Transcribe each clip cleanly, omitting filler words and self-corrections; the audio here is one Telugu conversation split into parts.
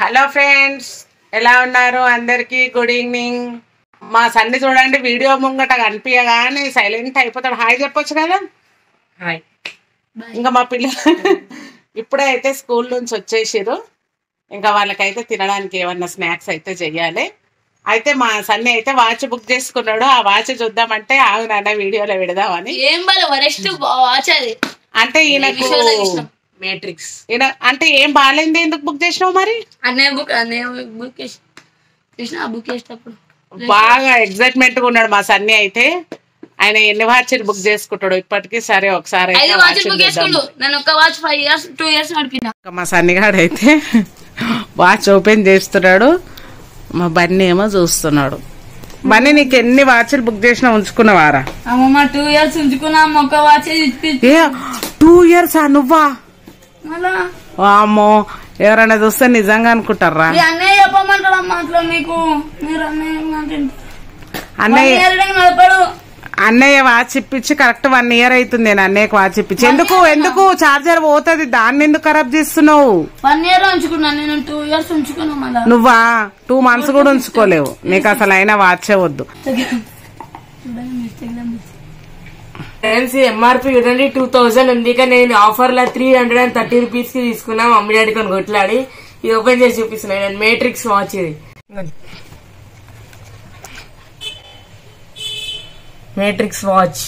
హలో ఫ్రెండ్స్, ఎలా ఉన్నారు? అందరికీ గుడ్ ఈవినింగ్. మా సన్ని చూడండి, వీడియో ముంగట కనిపించగానే సైలెంట్ అయిపోతాడు. హాయ్ చెప్పొచ్చు కదా. హాయ్. ఇంకా మా పిల్లలు ఇప్పుడే అయితే స్కూల్ నుంచి వచ్చేసారు. ఇంకా వాళ్ళకైతే తినడానికి ఏమన్నా స్నాక్స్ అయితే చెయ్యాలి. అయితే మా సన్ని అయితే వాచ్ బుక్ చేసుకున్నాడు. ఆ వాచ్ చూద్దామంటే ఆగు నాన్న వీడియోలో పెడదామని. అంటే ఈయనకు మేట్రిక్స్ అంటే ఏం బాగాలేదు. ఎందుకు బుక్ చేసినావు మరి? బాగా ఎగ్జైట్మెంట్ గా ఉన్నాడు మా సన్ని. అయితే ఆయన ఎన్ని వాచ్లు బుక్ చేసుకుంటాడు ఇప్పటికి. సరే ఒకసారి మా సన్నిగాడు అయితే వాచ్ ఓపెన్ చేస్తున్నాడు. మా బన్నీ ఏమో చూస్తున్నాడు. బన్నీ, నీకు ఎన్ని వాచ్లు బుక్ చేసినా ఉంచుకున్నావారా? 2 years ఉంచుకున్నాం. ఒక వాచ్ 2 years నువ్వా? అమ్మో, ఎవరైనా చూస్తే నిజంగా అనుకుంటారా? అన్నయ్య చెప్పమంటాడమ్మా అట్లా మీకు. మీరు అన్నయ్య వాచ్ ఇప్పించి కరెక్ట్ 1 year అవుతుంది. నేను అన్నయ్యకి వాచ్ ఇప్పించి. ఎందుకు చార్జర్ పోతుంది, దాన్ని ఎందుకు ఖరాబ్ చేస్తున్నావు? 1 year ఉంచుకున్నాను నేను. 2 years ఉంచుకున్నా. నువ్వా 2 months కూడా ఉంచుకోలేవు. నీకు అసలు అయినా వాచే వద్దు. ఫ్రెండ్స్, ఎంఆర్పి చూడండి 2000 ఉంది. కానీ నేను ఆఫర్ లో 330 రూపీస్ కి తీసుకున్నా. మమ్మీ డాడీతో కొట్లాడి ఇది ఓపెన్ చేసి చూపిస్తున్నా. నేను మేట్రిక్స్ వాచ్. ఇది మేట్రిక్స్ వాచ్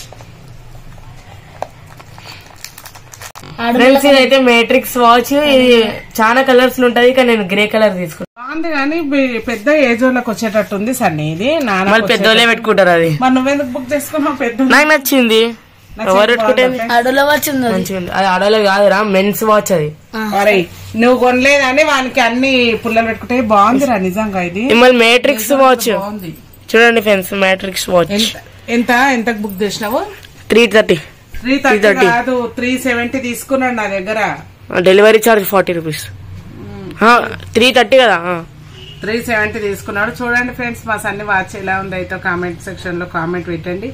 ఫ్రెండ్స్. ఇదైతే మేట్రిక్స్ వాచ్. ఇది చాలా కలర్స్ ఉంటది, కానీ నేను గ్రే కలర్ తీసుకున్నాను. బాగుంది కానీ పెద్ద ఏజ్ వాళ్ళకి వచ్చేటట్టుంది సన్ని. ఇది పెద్దోళ్ళే పెట్టుకుంటారు. అది మరి నువ్వెందుకు బుక్ చేసుకున్నావు? పెద్ద నాకు నచ్చింది. ఎవరు పెట్టుకుంటుంది? అడలో వాచ్ ఉంది. అది అడలో కాదురా, మెన్స్ వాచ్. అది మరి నువ్వు కొనలేదని వానికి అన్ని పుల్లలు పెట్టుకుంటే బాగుందిరా నిజంగా. ఇది మళ్ళీ మేట్రిక్స్ వాచ్ చూడండి ఫ్రెండ్స్. మేట్రిక్స్ వాచ్ ఎంతకు బుక్ చేసినావు? 330 కాదు, 370 తీసుకున్నాడు నా దగ్గర. Delivery charge 40 rupees. 330 కదా. 370 తీసుకున్నాడు. చూడండి ఫ్రెండ్స్, మా సన్ని వాచ్ ఎలా ఉంది అయితే కామెంట్ సెక్షన్ లో కామెంట్ పెట్టండి.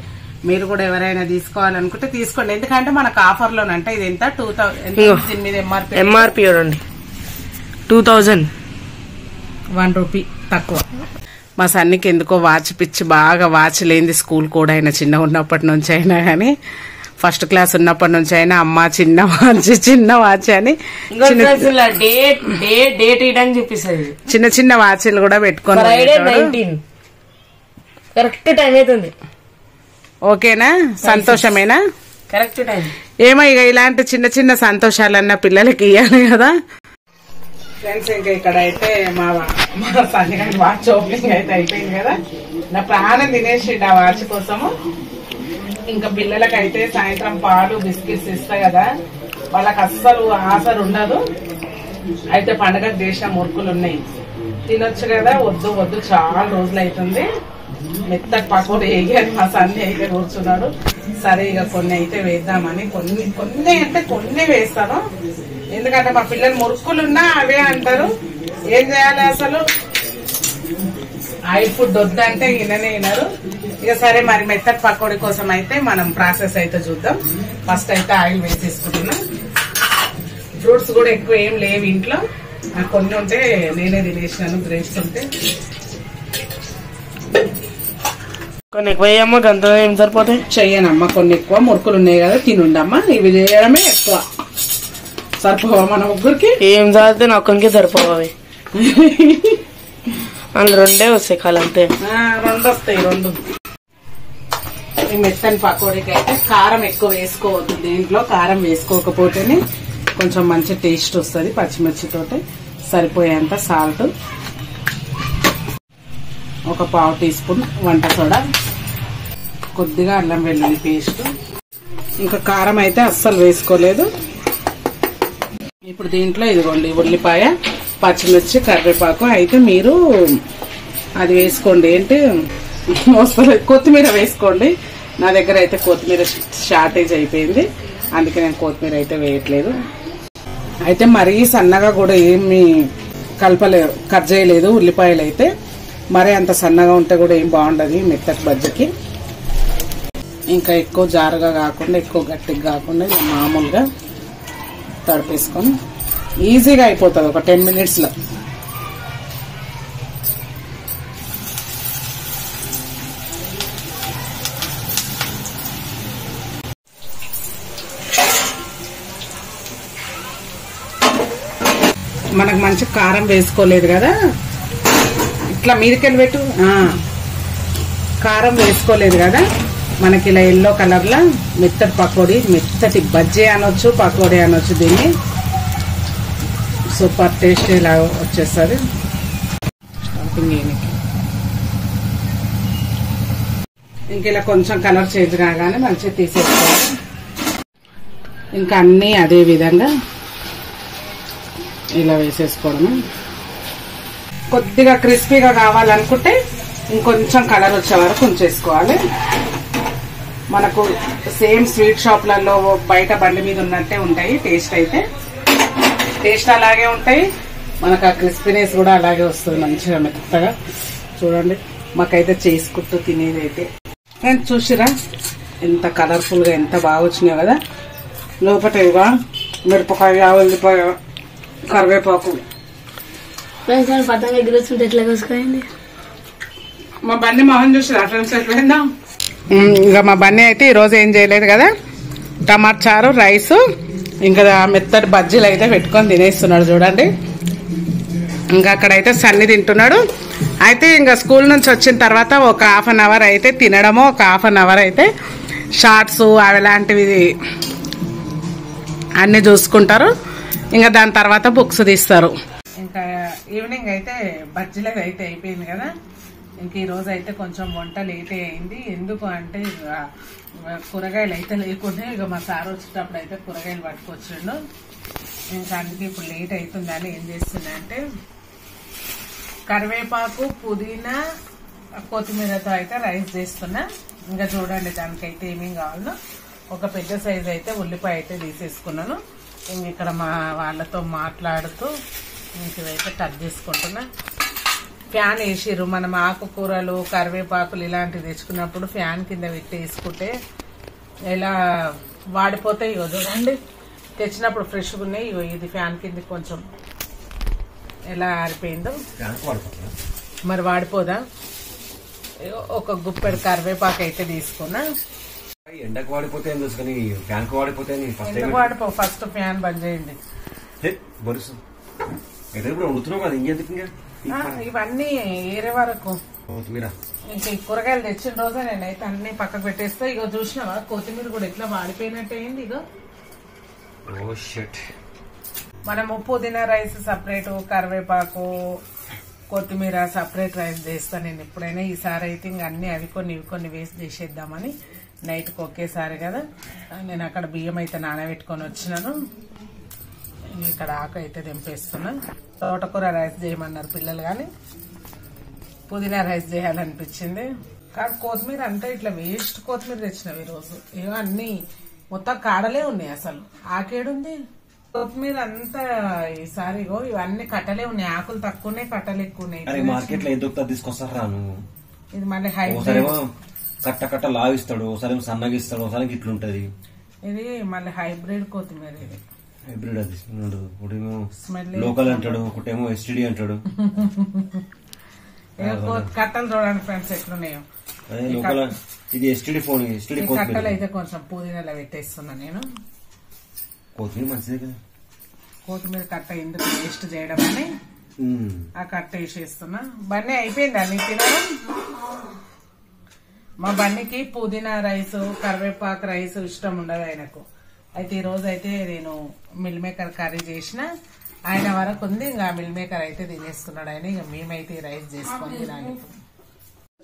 మీరు కూడా ఎవరైనా తీసుకోవాలనుకుంటే తీసుకోండి. ఎందుకంటే మనకు ఆఫర్ లోనంటే ఇది ఎంత 2000 ఎంఆర్పి చూడండి 2000 1 రూపీ తక్కువ. మా సన్నికి ఎందుకో వాచ్ పిచ్చి బాగా. వాచ్ లేనిది స్కూల్ కూడా అయినా చిన్న ఉన్నప్పటి నుంచి అయినా కానీ, ఫస్ట్ క్లాస్ ఉన్నప్పటి నుంచి అయినా అమ్మ చిన్న వాచ్ అని చిన్న చిన్న వాచ్లు కూడా పెట్టుకొని కరెక్ట్ టైం అవుతుంది. ఓకేనా? సంతోషమేనా? Correct time. ఏమో ఇక ఇలాంటి చిన్న చిన్న సంతోషాలన్నా పిల్లలకి ఇవ్వాలి కదా ఫ్రెండ్స్. ఇంకా ఇక్కడ అయితే మా సన్ని గారి వాచ్ ఓపెనింగ్ అయితే అయిపోయింది కదా. నా ప్రాణం తినేసిండు ఆ వాచ్ కోసము. ఇంకా పిల్లలకైతే సాయంత్రం పాలు బిస్కెట్స్ ఇస్తా కదా, వాళ్ళకి అస్సలు ఆసరు ఉండదు. అయితే పండగకు చేసిన మురుకులు ఉన్నాయి, తినొచ్చు కదా. వద్దు చాలా రోజులు అవుతుంది. మెత్తకు పకోడీ వేగారు. మా సన్ని అయితే కూర్చున్నాడు. సరే ఇక కొన్ని అయితే వేద్దామని. కొన్ని అంటే కొన్ని వేస్తాను. ఎందుకంటే మా పిల్లలు మురుకులున్నా అవే అంటారు. ఏం చేయాలి అసలు? ఆయిల్ ఫుడ్ వద్దంటే వినరు. ఇక సరే మరి మెత్తటి పకోడీ కోసం అయితే మనం ప్రాసెస్ అయితే చూద్దాం. ఫస్ట్ అయితే ఆయిల్ వేసేసుకుంటున్నాం. ఫ్రూట్స్ కూడా ఎక్కువ ఏం లేవు ఇంట్లో. కొన్ని ఉంటే నేనే తినేసినాను. గ్రేప్స్ ఉంటే కొన్ని ఎక్కువ వేయమ్మా. గంత ఏం సరిపోతాయి? చెయ్యనమ్మా, కొన్ని ఎక్కువ. మురుకులు ఉన్నాయి కదా, తినుండమ్మా. ఇవి చేయడమే ఎక్కువ. సరిపోవా మన ముగ్గురికి? ఏం చదివితే నా ఒక్కరికే సరిపోవాలి. అందులో 2 వస్తాయి కాలు అంతే. 2 వస్తాయి. 2 ఈ మెత్తని పకోడీకి అయితే కారం ఎక్కువ వేసుకోవద్దు. దీంట్లో కారం వేసుకోకపోతేనే కొంచెం మంచి టేస్ట్ వస్తుంది. పచ్చిమిర్చితోటి సరిపోయేంత సాల్ట్, 1 పావు టీ స్పూన్ వంట సోడా, కొద్దిగా అల్లం వెల్లుల్లి పేస్ట్. ఇంకా కారం అయితే అస్సలు వేసుకోలేదు. ఇప్పుడు దీంట్లో ఇదిగోండి ఉల్లిపాయ, పచ్చిమిర్చి, కరివేపాకు. అయితే మీరు అది వేసుకోండి. ఏంటి వస్తుంది, కొత్తిమీర వేసుకోండి. నా దగ్గర అయితే కొత్తిమీర షార్టేజ్ అయిపోయింది, అందుకే నేను కొత్తిమీర అయితే వేయట్లేదు. అయితే మరీ సన్నగా కూడా ఏమి కట్ చేయలేదు ఉల్లిపాయలు అయితే. మరీ అంత సన్నగా ఉంటే కూడా ఏం బాగుండదు మెత్తటి బజ్జకి. ఇంకా ఎక్కువ జారుగా కాకుండా ఎక్కువ గట్టిగా కాకుండా మామూలుగా తడిపేసుకొని ఈజీగా అయిపోతుంది ఒక 10 minutes లో. మనకు మంచి కారం వేసుకోలేదు కదా, ఇట్లా మీదకెళ్ళి పెట్టు. కారం వేసుకోలేదు కదా, మనకి ఇలా ఎల్లో కలర్ లా మెత్తటి పకోడీ, మెత్తటి బజ్జీ అనొచ్చు, పకోడీ అనొచ్చు. దీన్ని సూపర్ టేస్ట్ ఇలా వచ్చేస్తుంది. స్టార్టింగ్ ఇంక ఇలా కొంచెం కలర్ చేంజ్ కాగానే మంచిగా తీసేసుకోవాలి. ఇంకా అన్నీ అదే విధంగా ఇలా వేసేసుకోవడము. కొద్దిగా క్రిస్పీగా కావాలనుకుంటే ఇంకొంచెం కలర్ వచ్చే వరకు ఉంచేసుకోవాలి. మనకు సేమ్ స్వీట్ షాప్లలో బయట బండి మీద ఉన్నట్టే ఉంటాయి. టేస్ట్ అలాగే ఉంటాయి. మనకు ఆ క్రిస్పీనెస్ కూడా అలాగే వస్తుంది, మంచిగా మెత్తగా. చూడండి, మాకైతే చేసుకుంటూ తినేది అయితే ఫ్రెండ్స్ చూసిరా ఎంత కలర్ఫుల్ గా ఎంత బాగా వచ్చినాయి కదా. లోపల ఇవా మిరపకాయ, ఉల్లిపాయ, కరివేపాకు. పతంగా ఎగిరొచ్చుంటే ఎట్లా కోసుకోండి. మా బన్నీ మొహం చూసిరా ఫ్రెండ్స్ ఎట్లయిందా. ఇంకా మా బన్నీ అయితే ఈరోజు ఏం చేయలేదు కదా, టమాటా చారు, రైస్, ఇంకా మెత్తటి బజ్జీలు అయితే పెట్టుకొని తినేస్తున్నాడు చూడండి. ఇంకా అక్కడైతే సన్ని తింటున్నాడు. అయితే ఇంకా స్కూల్ నుంచి వచ్చిన తర్వాత ఒక హాఫ్ అన్ అవర్ అయితే తినడము, ఒక హాఫ్ అన్ అవర్ అయితే షార్ట్స్ అలాంటివి అన్ని చూసుకుంటారు. ఇంకా దాని తర్వాత బుక్స్ తీస్తారు. ఇంకా ఈవినింగ్ అయితే బజ్జీలది అయితే అయిపోయింది కదా. ఇంక ఈ రోజు అయితే కొంచెం వంట లేట్ అయింది. ఎందుకు అంటే కూరగాయలు అయితే లేకుండా ఇక మా సార్ వచ్చేటప్పుడు అయితే కూరగాయలు పట్టుకొచ్చిండు. ఇంకా అందుకే ఇప్పుడు లేట్ అవుతుందని ఏం చేస్తున్నా అంటే కరివేపాకు, పుదీనా, కొత్తిమీరతో అయితే రైస్ చేస్తున్నా. ఇంకా చూడండి దానికైతే ఏమేం కావాలో ఒక పెద్ద సైజు అయితే ఉల్లిపాయ అయితే తీసేసుకున్నాను. ఇంక ఇక్కడ మా వాళ్ళతో మాట్లాడుతూ ఇంకైతే కట్ చేసుకుంటున్నా. ఫ్యాన్ వేసిర్రు. మనం ఆకుకూరలు, కరివేపాకులు ఇలాంటివి తెచ్చుకున్నప్పుడు ఫ్యాన్ కింద పెట్టి వేసుకుంటే ఎలా వాడిపోతాయి. చూడండి, తెచ్చినప్పుడు ఫ్రెష్గా ఉన్నాయి. ఇది ఫ్యాన్ కింద కొంచెం ఎలా ఆరిపోయిందో మరి వాడిపోదా. ఒక గుప్పెడు కరివేపాకు అయితే తీసుకున్నా. ఎండకు వాడిపోతే ఫ్యాన్ కు వాడిపోతే వాడిపో. ఫస్ట్ ఫ్యాన్ బంద్ చేయండి. వండుతున్నావు కదా ఇంకెందుకు ఇవన్నీ ఏరే వరకు. ఇంకా ఈ కూరగాయలు తెచ్చిన రోజే నేనైతే అన్ని పక్కకు పెట్టేస్తా. ఇగో చూసినావా కొత్తిమీర కూడా ఎట్లా వాడిపోయినట్టు అయింది. ఇగో మనము పుదీనా రైస్ సపరేట్, కరివేపాకు, కొత్తిమీర సపరేట్ రైస్ చేస్తా నేను ఎప్పుడైనా. ఈసారి అయితే ఇంక అన్ని అవి కొన్ని ఇవి కొన్ని వేసి చేసేద్దామని నైట్కి ఒకేసారి కదా. నేను అక్కడ బియ్యం అయితే నానబెట్టుకొని వచ్చినాను. ఇక్కడ ఆకు అయితే తెంపేస్తున్నా. తోటకూర రైస్ చేయమన్నారు పిల్లలు, కానీ పుదీనా రైస్ చేయాలనిపించింది. కానీ కొత్తిమీర అంటే ఇట్లా వేస్ట్ కొత్తిమీర తెచ్చినవి ఈరోజు. ఏమో అన్ని మొత్తం కాడలే ఉన్నాయి. అసలు ఆకేడుంది కొత్తిమీర అంతా ఈసారి. ఇవన్నీ కట్టలే ఉన్నాయి. ఆకులు తక్కువ ఉన్నాయి, కట్టలు ఎక్కువ ఉన్నాయి. మార్కెట్ లో ఎందుకు తీసుకొస్తారా నువ్వు? ఇది మళ్ళీ హైబ్రిడ్. కట్ట కట్ట లావిస్తాడు, ఒకసారి సన్నగా ఇస్తాడు, ఒకసారి ఇట్లుంటది. ఇది మళ్ళీ హైబ్రిడ్ కొత్తిమీర. ఇది హైబ్రిడ్ అది ఒకటేమో లోకల్ అంటాడు, ఒకటేమో ఎస్టీడీ అంటాడు. కట్టలు చూడండి ఫ్రెండ్స్ ఎట్లున్నాయో. ఇది ఎస్టీడీ ఫోన్. ఎస్టీడీ కట్టలు అయితే కొంచెం పుదీనాలో పెట్టేస్తున్నా నేను. కొత్తిమీర మంచిదే కదా. కొత్తిమీర కట్ట ఎందుకు వేస్ట్ చేయడం అని ఆ కట్ట వేసేస్తున్నా. బన్నీ అయిపోయింది అన్ని తినడం. మా బన్నీకి పుదీనా రైస్, కరివేపాకు రైస్ ఇష్టం ఉండదు ఆయనకు. అయితే ఈ రోజు అయితే నేను మిల్ మేకర్ కర్రీ చేసిన. ఆయన వరకు ఉంది, ఇంకా మిల్ మేకర్ అయితే తినేస్తున్నాడు ఆయన. ఇక మేమైతే ఈ రైస్ చేసుకొని తినాలి.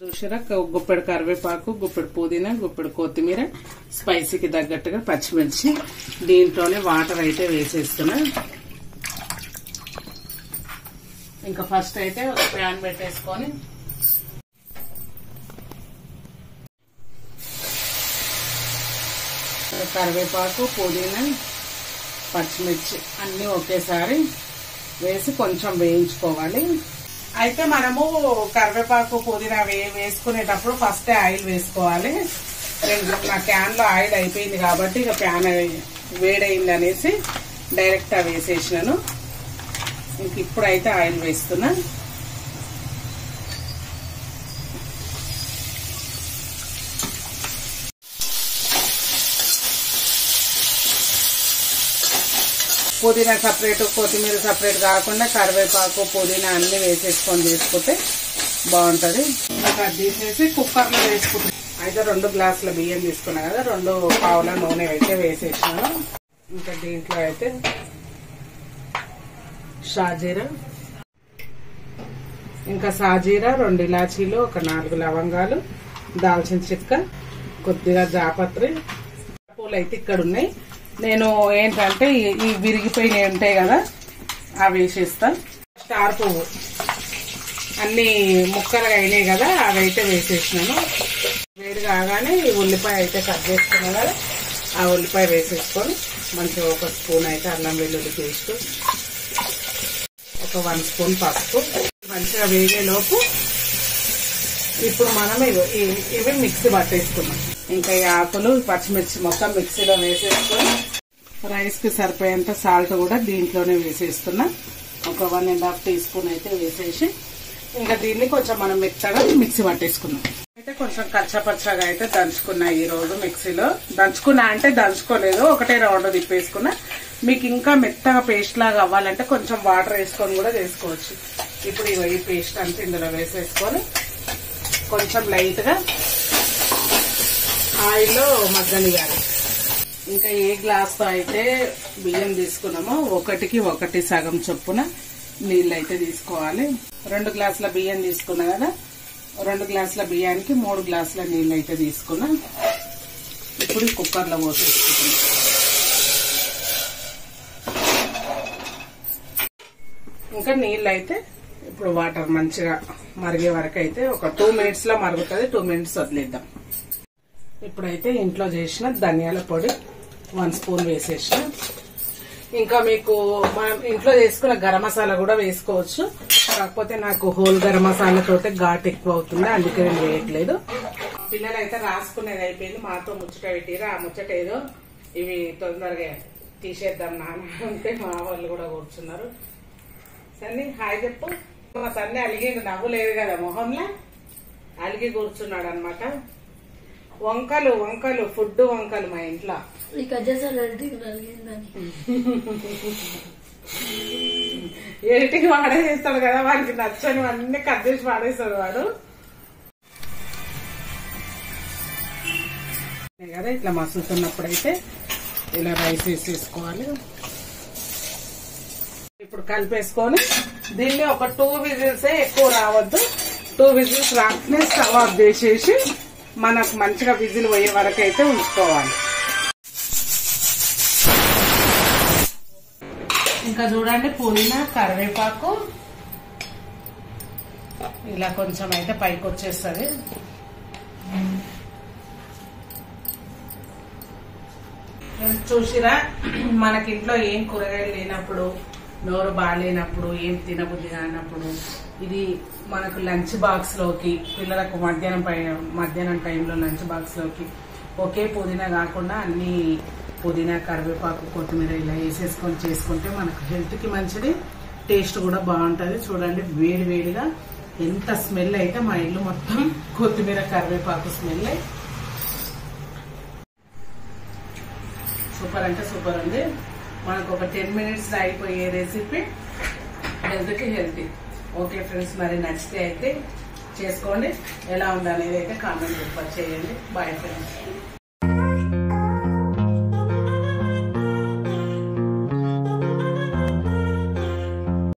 చూసారా, గుప్పెడు కరివేపాకు, గుప్పెడు పుదీనా, గుప్పెడు కొత్తిమీర, స్పైసీకి తగ్గట్టుగా పచ్చిమిర్చి. దీంట్లోనే వాటర్ అయితే వేసేస్తున్నా. ఇంకా ఫస్ట్ అయితే ఒక ప్యాన్ పెట్టేసుకొని కరివేపాకు, పుదీనా, పచ్చిమిర్చి అన్ని ఒకేసారి వేసి కొంచెం వేయించుకోవాలి. అయితే మనము కరివేపాకు, పుదీనా వేసుకునేటప్పుడు ఫస్ట్ ఆయిల్ వేసుకోవాలి. నా క్యాన్ లో ఆయిల్ అయిపోయింది కాబట్టి ఇక ప్యాన్ వేడైంది అనేసి డైరెక్ట్ వేసేసినాను. ఇంక ఇప్పుడైతే ఆయిల్ వేస్తున్నా. పుదీనా సపరేట్, కొత్తిమీర సపరేట్ కాకుండా కరివేపాకు, పుదీనా అన్ని వేసేసుకొని చేసుకుంటే బాగుంటది. అది తీసేసి కుక్కర్లో వేసుకుంటాం. అయితే 2 గ్లాసుల బియ్యం తీసుకున్నా కదా, 2 పావుల నూనె అయితే వేసేసినాను. ఇంకా దీంట్లో అయితే షాజీరా, ఇంకా సాజీరా, 2 ఇలాచీలు, ఒక 4 లవంగాలు, దాల్చిన చెక్క, కొద్దిగా జాపత్రి, పూలు అయితే ఇక్కడ ఉన్నాయి. నేను ఏంటంటే ఈ విరిగిపోయినవి ఉంటాయి కదా అవి వేసేస్తా. స్టార్ పువ్వు అన్ని ముక్కలుగా అయినాయి కదా అవి అయితే వేసేసినాను. వేడి కాగానే ఈ ఉల్లిపాయ అయితే కట్ చేసుకున్నాను కదా, ఆ ఉల్లిపాయ వేసేసుకొని మంచిగా 1 స్పూన్ అయితే అల్లం వెల్లుల్లి పేస్ట్, ఒక 1 స్పూన్ పసుపు మంచిగా వేగేలోపు ఇప్పుడు మనం ఇవి మిక్సీ పట్టేసుకున్నాం. ఇంకా ఈ ఆకులు, పచ్చిమిర్చి మొత్తం మిక్సీలో వేసేసుకొని రైస్ కి సరిపోయేంత సాల్ట్ కూడా దీంట్లోనే వేసేస్తున్నా. ఒక 1.5 టీ స్పూన్ అయితే వేసేసి ఇంకా దీన్ని కొంచెం మనం మెత్తగా మిక్సీ పట్టేసుకున్నాం. అయితే కొంచెం కచ్చపచ్చగా అయితే దంచుకున్నా ఈ రోజు మిక్సీలో. దంచుకున్నా అంటే దంచుకోలేదు, ఒకటే రౌండ్ తిప్పేసుకున్నా. మీకు ఇంకా మెత్తగా పేస్ట్ లాగా అవ్వాలంటే కొంచెం వాటర్ వేసుకొని కూడా చేసుకోవచ్చు. ఇప్పుడు ఈ పేస్ట్ అంతా ఇందులో వేసేసుకొని కొంచెం లైట్ గా ఆయిల్లో మగ్గనియాలి. ఇంకా ఏ గ్లాస్ తో అయితే బియ్యం తీసుకున్నామో 1కి 1 సగం చొప్పున నీళ్ళు అయితే తీసుకోవాలి. 2 గ్లాసుల బియ్యం తీసుకున్నా కదా, 2 గ్లాసుల బియ్యానికి 3 గ్లాసుల నీళ్ళు అయితే తీసుకున్నా. ఇప్పుడు కుక్కర్లో పోసేసుకుంటున్నా. ఇంకా నీళ్ళు అయితే ఇప్పుడు వాటర్ మంచిగా మరిగే వరకు అయితే ఒక 2 మినిట్స్ లో మరుగుతుంది. 2 మినిట్స్ వదిలేద్దాం. ఇప్పుడైతే ఇంట్లో చేసిన ధనియాల పొడి 1 స్పూన్ వేసేసిన. ఇంకా మీకు మనం ఇంట్లో చేసుకున్న గరం మసాలా కూడా వేసుకోవచ్చు. కాకపోతే నాకు హోల్ గరం మసాలా తోటే ఘాట్ ఎక్కువ అవుతుంది, అందుకే నేను వేయట్లేదు. పిల్లలు అయితే రాసుకునేది అయిపోయింది, మాతో ముచ్చట పెట్టిరు. ఆ ముచ్చట ఏదో ఇవి తొందరగా తీసేద్దాం నాన్న అంటే మా వాళ్ళు కూడా కూర్చున్నారు. సన్ని హాయ్ చెప్పు. మా సన్ని అలిగిండు, నవ్వు లేదు కదా మొహంలో, అలిగి కూర్చున్నాడు అనమాట. వంకలు ఫుడ్ వంకలు మా ఇంట్లో. ఎడిటింగ్ వాడే చేస్తాడు కదా, వాడికి నచ్చని అన్ని కట్ చేసి వాడేస్తాడు వాడు కదా. ఇట్లా మసులుతున్నప్పుడైతే ఇలా రైస్ వేసేసుకోవాలి. ఇప్పుడు కలిపేసుకొని దీన్ని ఒక 2 విజిల్సే, ఎక్కువ రావద్దు. 2 విజిల్స్ రాకనే స్టవ్ ఆఫ్ చేసేసి మనకు మంచిగా విజిల్ పోయే వరకు అయితే ఉంచుకోవాలి. ఇంకా చూడండి పుదీనా, కరివేపాకు ఇలా కొంచెం అయితే పైకి వచ్చేస్తుంది. చూసిరా, మనకి ఇంట్లో ఏం కూరగాయలు లేనప్పుడు, నోరు బాగాలేనప్పుడు, ఏం తినబుద్ధి కానప్పుడు ఇది మనకు లంచ్ బాక్స్ లోకి, పిల్లలకు మధ్యాహ్నం టైంలో లంచ్ బాక్స్ లోకి ఒకే పుదీనా కాకుండా అన్ని పుదీనా, కరివేపాకు, కొత్తిమీర ఇలా వేసేసుకొని చేసుకుంటే మనకు హెల్త్ కి మంచిది, టేస్ట్ కూడా బాగుంటది. చూడండి వేడి వేడిగా ఎంత స్మెల్ అయితే మా ఇల్లు మొత్తం కొత్తిమీర, కరివేపాకు స్మెల్. సూపర్ అంటే సూపర్ ఉంది. మనకు ఒక 10 మినిట్స్ అయిపోయే రెసిపీ, హెల్త్ కి హెల్తీ. ఓకే ఫ్రెండ్స్, మరి నచ్చితే అయితే చేసుకోండి. ఎలా ఉందనేది అయితే కామెంట్ చేయండి. Bye friends.